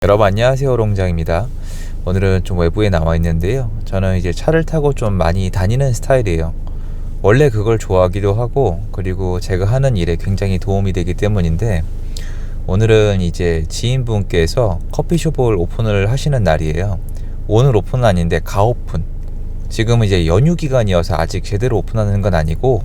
여러분 안녕하세요, 롱장입니다. 오늘은 좀 외부에 나와 있는데요. 저는 이제 차를 타고 좀 많이 다니는 스타일이에요. 원래 그걸 좋아하기도 하고, 그리고 제가 하는 일에 굉장히 도움이 되기 때문인데, 오늘은 이제 지인분께서 커피숍을 오픈을 하시는 날이에요. 오늘 오픈은 아닌데 가오픈. 지금은 이제 연휴 기간이어서 아직 제대로 오픈하는 건 아니고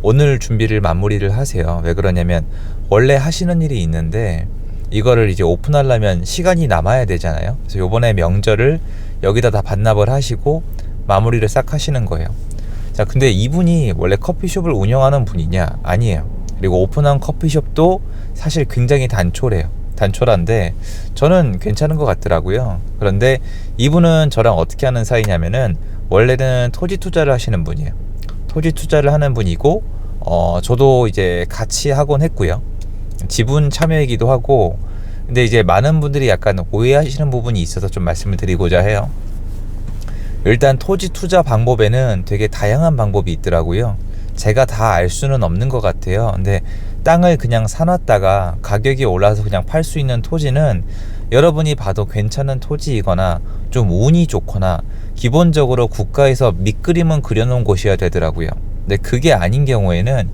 오늘 준비를 마무리를 하세요. 왜 그러냐면 원래 하시는 일이 있는데 이거를 이제 오픈하려면 시간이 남아야 되잖아요. 그래서 요번에 명절을 여기다 다 반납을 하시고 마무리를 싹 하시는 거예요. 자, 근데 이분이 원래 커피숍을 운영하는 분이냐? 아니에요. 그리고 오픈한 커피숍도 사실 굉장히 단촐한데 저는 괜찮은 것 같더라고요. 그런데 이분은 저랑 어떻게 하는 사이냐면은 원래는 토지 투자를 하시는 분이에요. 토지 투자를 하는 분이고 저도 이제 같이 하곤 했고요. 지분 참여이기도 하고. 근데 이제 많은 분들이 약간 오해하시는 부분이 있어서 좀 말씀을 드리고자 해요. 일단 토지 투자 방법에는 되게 다양한 방법이 있더라고요. 제가 다 알 수는 없는 것 같아요. 근데 땅을 그냥 사놨다가 가격이 올라서 그냥 팔 수 있는 토지는 여러분이 봐도 괜찮은 토지이거나 좀 운이 좋거나 기본적으로 국가에서 밑그림은 그려놓은 곳이어야 되더라고요. 근데 그게 아닌 경우에는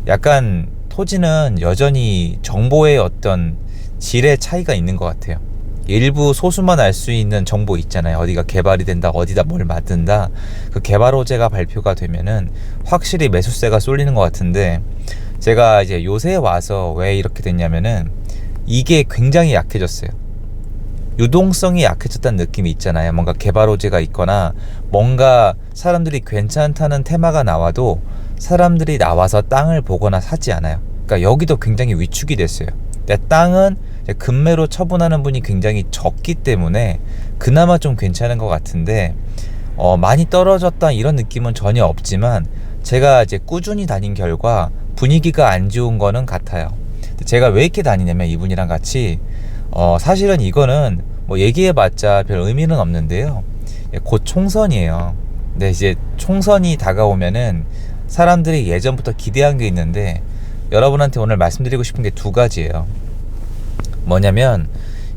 약간 토지는 여전히 정보의 어떤 질의 차이가 있는 것 같아요. 일부 소수만 알 수 있는 정보 있잖아요. 어디가 개발이 된다, 어디다 뭘 만든다. 그 개발 호재가 발표가 되면은 확실히 매수세가 쏠리는 것 같은데, 제가 이제 요새 와서 왜 이렇게 됐냐면은 이게 굉장히 약해졌어요. 유동성이 약해졌다는 느낌이 있잖아요. 뭔가 개발 호재가 있거나 뭔가 사람들이 괜찮다는 테마가 나와도 사람들이 나와서 땅을 보거나 사지 않아요. 그러니까 여기도 굉장히 위축이 됐어요. 근데 땅은 급매로 처분하는 분이 굉장히 적기 때문에 그나마 좀 괜찮은 것 같은데 많이 떨어졌다 이런 느낌은 전혀 없지만 제가 이제 꾸준히 다닌 결과 분위기가 안 좋은 거는 같아요. 제가 왜 이렇게 다니냐면 이분이랑 같이 사실은 이거는 뭐 얘기해봤자 별 의미는 없는데요. 곧 총선이에요. 근데 이제 총선이 다가오면은 사람들이 예전부터 기대한 게 있는데 여러분한테 오늘 말씀드리고 싶은 게 두 가지예요. 뭐냐면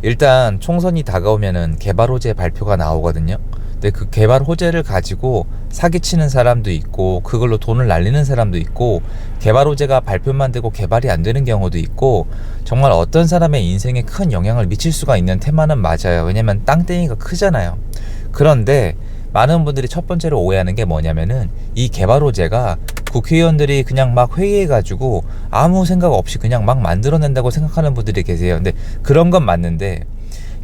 일단 총선이 다가오면은 개발 호재 발표가 나오거든요. 근데 그 개발 호재를 가지고 사기치는 사람도 있고 그걸로 돈을 날리는 사람도 있고 개발 호재가 발표만 되고 개발이 안 되는 경우도 있고 정말 어떤 사람의 인생에 큰 영향을 미칠 수가 있는 테마는 맞아요. 왜냐면 땅덩이가 크잖아요. 그런데 많은 분들이 첫 번째로 오해하는 게 뭐냐면은 이 개발 호재가 국회의원들이 그냥 막 회의해가지고 아무 생각 없이 그냥 막 만들어낸다고 생각하는 분들이 계세요. 근데 그런 건 맞는데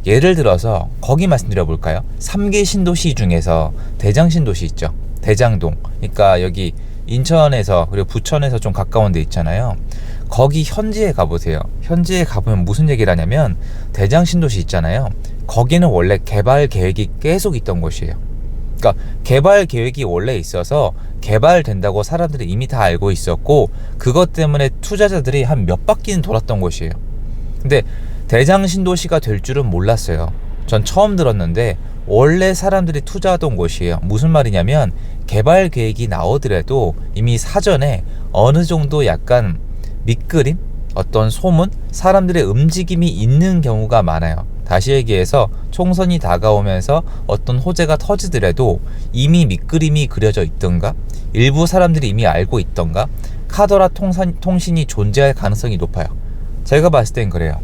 예를 들어서 거기 말씀드려 볼까요? 3개 신도시 중에서 대장 신도시 있죠. 대장동. 그러니까 여기 인천에서 그리고 부천에서 좀 가까운 데 있잖아요. 거기 현지에 가보세요. 현지에 가보면 무슨 얘기를 하냐면 대장 신도시 있잖아요. 거기는 원래 개발 계획이 계속 있던 곳이에요. 그러니까 개발 계획이 원래 있어서 개발된다고 사람들이 이미 다 알고 있었고 그것 때문에 투자자들이 한 몇 바퀴는 돌았던 곳이에요. 근데 대장 신도시가 될 줄은 몰랐어요. 전 처음 들었는데 원래 사람들이 투자하던 곳이에요. 무슨 말이냐면 개발 계획이 나오더라도 이미 사전에 어느 정도 약간 밑그림? 어떤 소문? 사람들의 움직임이 있는 경우가 많아요. 다시 얘기해서 총선이 다가오면서 어떤 호재가 터지더라도 이미 밑그림이 그려져 있던가 일부 사람들이 이미 알고 있던가 카더라 통신이 존재할 가능성이 높아요. 제가 봤을 땐 그래요.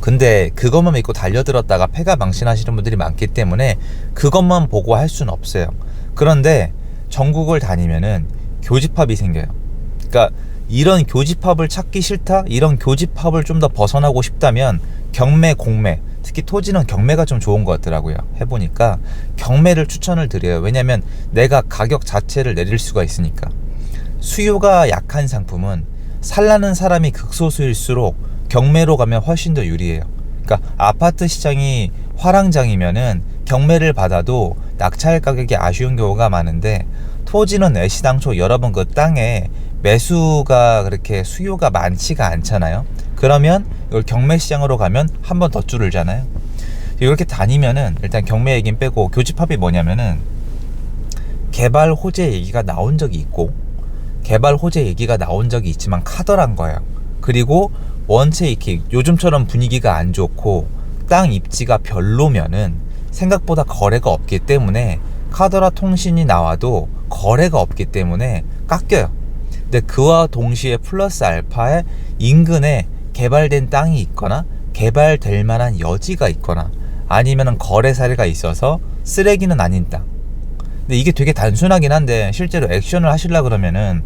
근데 그것만 믿고 달려들었다가 패가 망신하시는 분들이 많기 때문에 그것만 보고 할 수는 없어요. 그런데 전국을 다니면은 교집합이 생겨요. 그러니까 이런 교집합을 찾기 싫다? 이런 교집합을 좀 더 벗어나고 싶다면 경매, 공매, 특히 토지는 경매가 좀 좋은 것 같더라고요. 해보니까 경매를 추천을 드려요. 왜냐면 내가 가격 자체를 내릴 수가 있으니까. 수요가 약한 상품은 살라는 사람이 극소수일수록 경매로 가면 훨씬 더 유리해요. 그러니까 아파트 시장이 화랑장이면은 경매를 받아도 낙찰 가격이 아쉬운 경우가 많은데 토지는 애시당초 여러분 그 땅에 매수가 그렇게 수요가 많지가 않잖아요. 그러면 이걸 경매 시장으로 가면 한 번 더 줄을 잖아요. 이렇게 다니면은 일단 경매 얘기는 빼고 교집합이 뭐냐면은 개발 호재 얘기가 나온 적이 있고 개발 호재 얘기가 나온 적이 있지만 카더란 거예요. 그리고 원체 이렇게 요즘처럼 분위기가 안 좋고 땅 입지가 별로면은 생각보다 거래가 없기 때문에 카더라 통신이 나와도 거래가 없기 때문에 깎여요. 근데 그와 동시에 플러스 알파에 인근에 개발된 땅이 있거나 개발될 만한 여지가 있거나 아니면 거래 사례가 있어서 쓰레기는 아닌 땅. 근데 이게 되게 단순하긴 한데 실제로 액션을 하시려 그러면은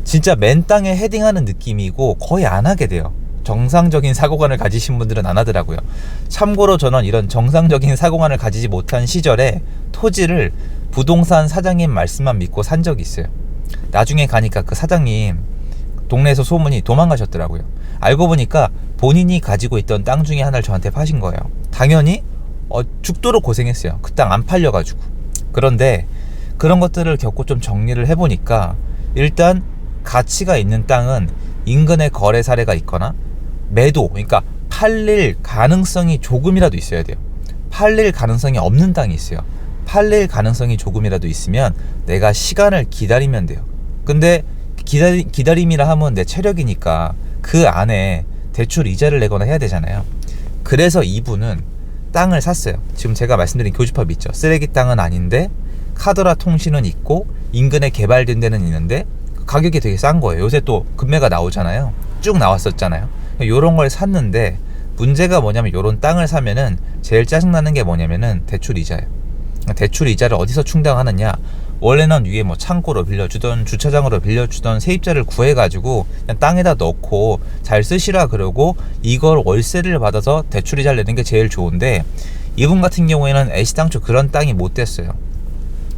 진짜 맨 땅에 헤딩하는 느낌이고 거의 안 하게 돼요. 정상적인 사고관을 가지신 분들은 안 하더라고요. 참고로 저는 이런 정상적인 사고관을 가지지 못한 시절에 토지를 부동산 사장님 말씀만 믿고 산 적이 있어요. 나중에 가니까 그 사장님 동네에서 소문이 도망가셨더라고요. 알고 보니까 본인이 가지고 있던 땅 중에 하나를 저한테 파신 거예요. 당연히 죽도록 고생했어요. 그 땅 안 팔려가지고. 그런데 그런 것들을 겪고 좀 정리를 해보니까 일단 가치가 있는 땅은 인근에 거래 사례가 있거나 매도, 그러니까 팔릴 가능성이 조금이라도 있어야 돼요. 팔릴 가능성이 없는 땅이 있어요. 팔릴 가능성이 조금이라도 있으면 내가 시간을 기다리면 돼요. 근데 기다림이라 하면 내 체력이니까 그 안에 대출 이자를 내거나 해야 되잖아요. 그래서 이분은 땅을 샀어요. 지금 제가 말씀드린 교집합이 있죠. 쓰레기 땅은 아닌데 카더라 통신은 있고 인근에 개발된 데는 있는데 가격이 되게 싼 거예요. 요새 또 금매가 나오잖아요. 쭉 나왔었잖아요. 요런 걸 샀는데 문제가 뭐냐면 요런 땅을 사면은 제일 짜증나는 게 뭐냐면은 대출 이자예요. 대출 이자를 어디서 충당하느냐? 원래는 위에 뭐 창고로 빌려주던 주차장으로 빌려주던 세입자를 구해가지고 그냥 땅에다 넣고 잘 쓰시라 그러고 이걸 월세를 받아서 대출 이자를 내는 게 제일 좋은데 이분 같은 경우에는 애시당초 그런 땅이 못 됐어요.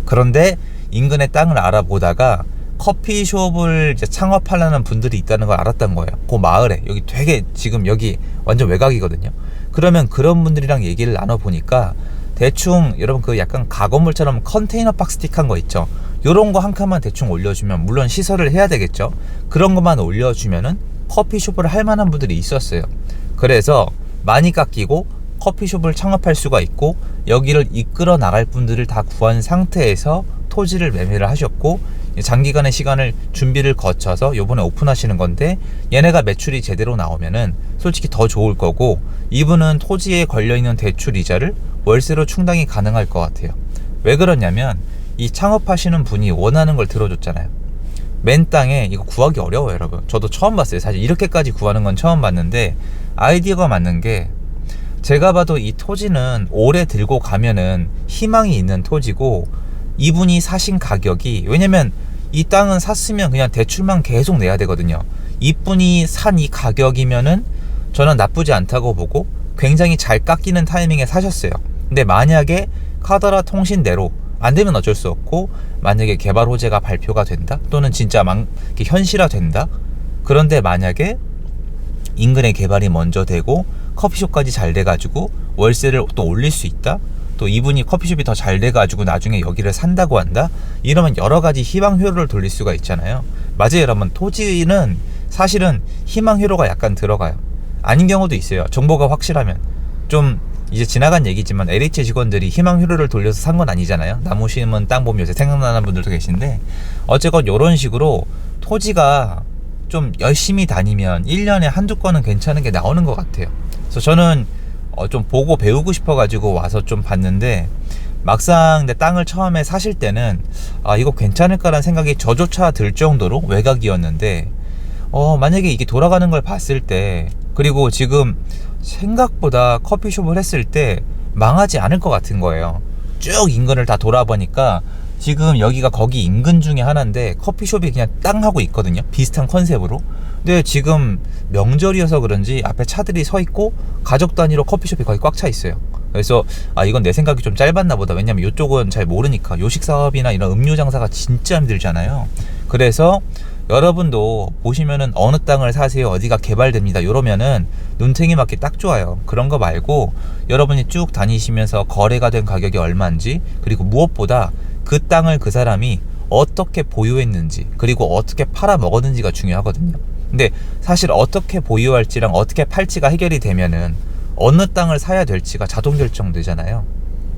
그런데 인근의 땅을 알아보다가 커피숍을 이제 창업하려는 분들이 있다는 걸 알았던 거예요. 그 마을에 여기 되게 지금 여기 완전 외곽이거든요. 그러면 그런 분들이랑 얘기를 나눠보니까 대충 여러분 그 약간 가건물처럼 컨테이너 박스틱한 거 있죠. 요런 거 한 칸만 대충 올려주면 물론 시설을 해야 되겠죠. 그런 것만 올려주면은 커피숍을 할 만한 분들이 있었어요. 그래서 많이 깎이고 커피숍을 창업할 수가 있고 여기를 이끌어 나갈 분들을 다 구한 상태에서 토지를 매매를 하셨고 장기간의 시간을 준비를 거쳐서 요번에 오픈하시는 건데 얘네가 매출이 제대로 나오면은 솔직히 더 좋을 거고 이분은 토지에 걸려있는 대출 이자를 월세로 충당이 가능할 것 같아요. 왜 그러냐면 이 창업하시는 분이 원하는 걸 들어줬잖아요. 맨 땅에 이거 구하기 어려워요, 여러분. 저도 처음 봤어요. 사실 이렇게까지 구하는 건 처음 봤는데 아이디어가 맞는 게 제가 봐도 이 토지는 오래 들고 가면은 희망이 있는 토지고 이분이 사신 가격이, 왜냐면 이 땅은 샀으면 그냥 대출만 계속 내야 되거든요. 이분이 산 이 가격이면은 저는 나쁘지 않다고 보고 굉장히 잘 깎이는 타이밍에 사셨어요. 근데 만약에 카더라 통신대로 안 되면 어쩔 수 없고 만약에 개발 호재가 발표가 된다 또는 진짜 현실화 된다, 그런데 만약에 인근에 개발이 먼저 되고 커피숍까지 잘 돼가지고 월세를 또 올릴 수 있다, 또 이분이 커피숍이 더 잘 돼가지고 나중에 여기를 산다고 한다, 이러면 여러 가지 희망회로를 돌릴 수가 있잖아요. 맞아요, 여러분. 토지는 사실은 희망회로가 약간 들어가요. 아닌 경우도 있어요. 정보가 확실하면. 좀 이제 지나간 얘기지만 LH 직원들이 희망회로를 돌려서 산 건 아니잖아요. 나무 심은 땅 보면 요새 생각나는 분들도 계신데 어쨌건 이런 식으로 토지가 좀 열심히 다니면 1년에 한두 건은 괜찮은 게 나오는 것 같아요. 그래서 저는 좀 보고 배우고 싶어가지고 와서 좀 봤는데 막상 내 땅을 처음에 사실 때는 이거 괜찮을까라는 생각이 저조차 들 정도로 외곽이었는데 만약에 이게 돌아가는 걸 봤을 때, 그리고 지금 생각보다 커피숍을 했을 때 망하지 않을 것 같은 거예요. 쭉 인근을 다 돌아보니까 지금 여기가 거기 인근 중에 하나인데 커피숍이 그냥 땅 하고 있거든요. 비슷한 컨셉으로. 근데 지금 명절이어서 그런지 앞에 차들이 서 있고 가족 단위로 커피숍이 거의 꽉 차 있어요. 그래서 이건 내 생각이 좀 짧았나 보다. 왜냐면 이쪽은 잘 모르니까. 요식 사업이나 이런 음료 장사가 진짜 힘들잖아요. 그래서 여러분도 보시면은 어느 땅을 사세요, 어디가 개발됩니다, 이러면은 눈탱이 맞기 딱 좋아요. 그런 거 말고 여러분이 쭉 다니시면서 거래가 된 가격이 얼마인지, 그리고 무엇보다 그 땅을 그 사람이 어떻게 보유했는지, 그리고 어떻게 팔아 먹었는지가 중요하거든요. 근데 사실 어떻게 보유할지랑 어떻게 팔지가 해결이 되면은 어느 땅을 사야 될지가 자동 결정되잖아요.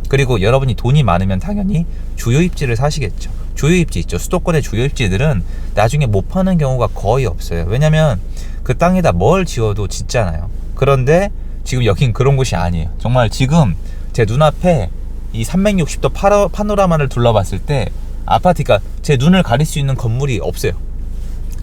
그리고 여러분이 돈이 많으면 당연히 주요 입지를 사시겠죠. 주요 입지 있죠. 수도권의 주요 입지들은 나중에 못 파는 경우가 거의 없어요. 왜냐면 그 땅에다 뭘 지어도 짓잖아요. 그런데 지금 여긴 그런 곳이 아니에요. 정말 지금 제 눈앞에 이 360도 파노라마를 둘러봤을 때 아파트가 제 눈을 가릴 수 있는 건물이 없어요.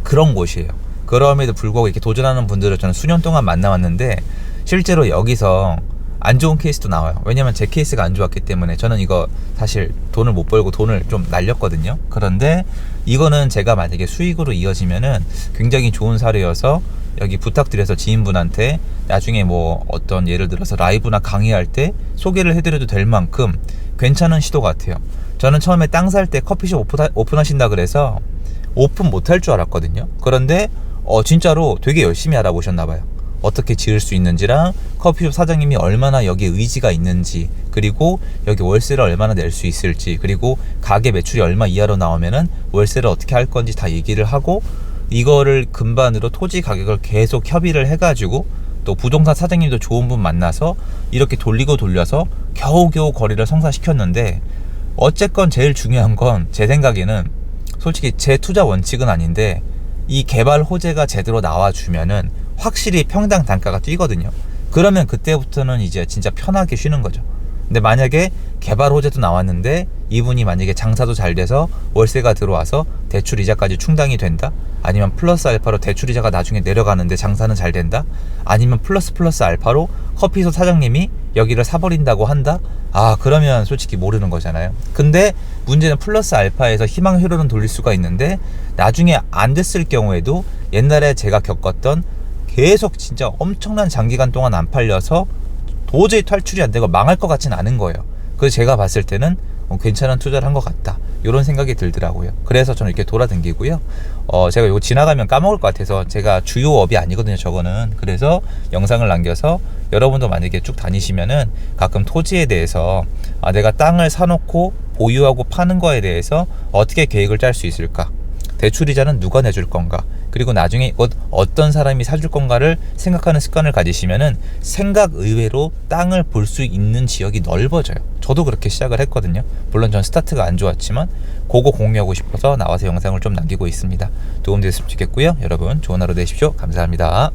그런 곳이에요. 그럼에도 불구하고 이렇게 도전하는 분들을 저는 수년 동안 만나왔는데 실제로 여기서 안 좋은 케이스도 나와요. 왜냐면 제 케이스가 안 좋았기 때문에. 저는 이거 사실 돈을 못 벌고 돈을 좀 날렸거든요. 그런데 이거는 제가 만약에 수익으로 이어지면은 굉장히 좋은 사례여서 여기 부탁드려서 지인분한테 나중에 뭐 어떤 예를 들어서 라이브나 강의할 때 소개를 해드려도 될 만큼 괜찮은 시도 같아요. 저는 처음에 땅 살 때 커피숍 오픈하신다 그래서 오픈 못할 줄 알았거든요. 그런데 진짜로 되게 열심히 알아보셨나봐요. 어떻게 지을 수 있는지랑 커피숍 사장님이 얼마나 여기에 의지가 있는지, 그리고 여기 월세를 얼마나 낼 수 있을지, 그리고 가게 매출이 얼마 이하로 나오면은 월세를 어떻게 할 건지 다 얘기를 하고, 이거를 근반으로 토지 가격을 계속 협의를 해가지고 또 부동산 사장님도 좋은 분 만나서 이렇게 돌리고 돌려서 겨우겨우 거래를 성사시켰는데, 어쨌건 제일 중요한 건 제 생각에는 솔직히 제 투자 원칙은 아닌데 이 개발 호재가 제대로 나와주면은 확실히 평당 단가가 뛰거든요. 그러면 그때부터는 이제 진짜 편하게 쉬는 거죠. 근데 만약에 개발 호재도 나왔는데 이분이 만약에 장사도 잘 돼서 월세가 들어와서 대출 이자까지 충당이 된다, 아니면 플러스 알파로 대출 이자가 나중에 내려가는데 장사는 잘 된다, 아니면 플러스 알파로 커피숍 사장님이 여기를 사버린다고 한다, 그러면 솔직히 모르는 거잖아요. 근데 문제는 플러스 알파에서 희망 회로는 돌릴 수가 있는데 나중에 안 됐을 경우에도 옛날에 제가 겪었던 계속 진짜 엄청난 장기간 동안 안 팔려서 도저히 탈출이 안 되고 망할 것 같진 않은 거예요. 그래서 제가 봤을 때는 괜찮은 투자를 한 것 같다, 이런 생각이 들더라고요. 그래서 저는 이렇게 돌아다니고요. 제가 이거 지나가면 까먹을 것 같아서, 제가 주요 업이 아니거든요, 저거는. 그래서 영상을 남겨서 여러분도 만약에 쭉 다니시면은 가끔 토지에 대해서 내가 땅을 사놓고 보유하고 파는 거에 대해서 어떻게 계획을 짤 수 있을까, 대출이자는 누가 내줄 건가, 그리고 나중에 어떤 사람이 사줄 건가를 생각하는 습관을 가지시면은 생각 의외로 땅을 볼 수 있는 지역이 넓어져요. 저도 그렇게 시작을 했거든요. 물론 전 스타트가 안 좋았지만 그거 공유하고 싶어서 나와서 영상을 좀 남기고 있습니다. 도움되셨으면 좋겠고요. 여러분 좋은 하루 되십시오. 감사합니다.